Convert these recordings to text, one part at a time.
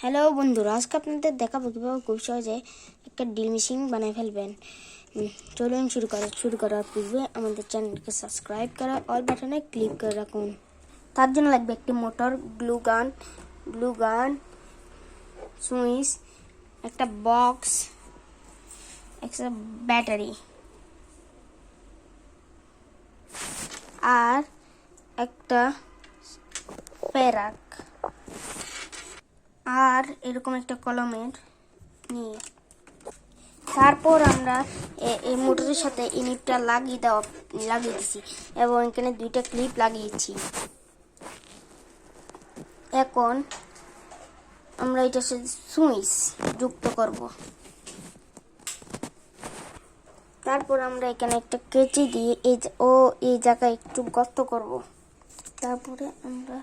Hello বন্ধুরা, আজকে আপনাদের দেখাবো কীভাবে খুব সহজে একটা ড্রিল মেশিন বানিয়ে ফেলবেন। চলুন শুরু করার পূর্বে আমাদের চ্যানেলকে সাবস্ক্রাইব করে অল বাটনে ক্লিক করে রাখুন। তার জন্য লাগবে একটি মোটর, গ্লু গান, সুইচ, একটা বক্স, একটা ব্যাটারি আর একটা প্যারাক আর এরকম একটা কলমের নিয়ে তারপর আমরা এই মোটরের সাথে ইনিপটা লাগিয়ে দিয়েছি এবং এখানে দুইটা ক্লিপ লাগিয়েছি। এখন আমরা এটার সাথে সুইচ যুক্ত করব। তারপর আমরা এখানে একটা কেচি দিয়ে এই জায়গায় একটু গর্ত করব। তারপরে আমরা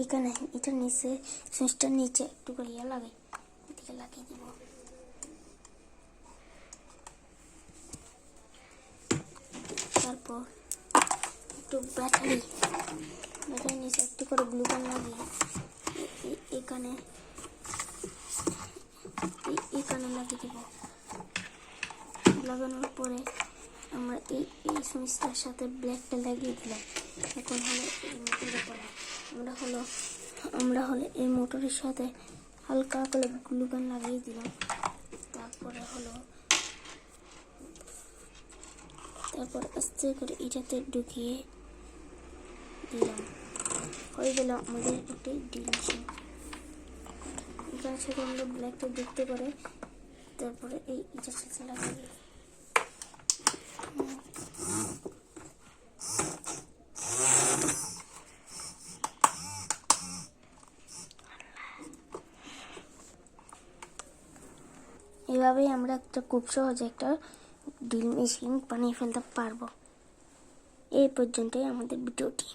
এখানে এটার নিচে সুইচটার নিচে একটু করে এদিকে লাগিয়ে দিব। তারপর একটু ব্যাটারি নিচে একটু করে গ্লু গান লাগিয়ে এখানে লাগিয়ে দিব। লাগানোর পরে আমরা এই সুইচটার সাথে ব্ল্যাকটা লাগিয়ে দিলাম। এখন হলো এই মোটরের পরে আমরা এই মোটরের সাথে হালকা করে গ্লু গান লাগিয়ে দিলাম। তারপর আস্তে করে এটাতে ঢুকিয়ে দিলাম। হয়ে গেল আমাদের একটি ড্রিল মেশিন। এটার সাথে আমরা ব্ল্যাকটা দেখতে পারে তারপরে এটার সাথে লাগিয়ে এভাবেই আমরা খুব সহজে একটা ড্রিল মেশিন বানিয়ে ফেলতে পারবো। এই পর্যন্তই আমাদের ভিডিওটি।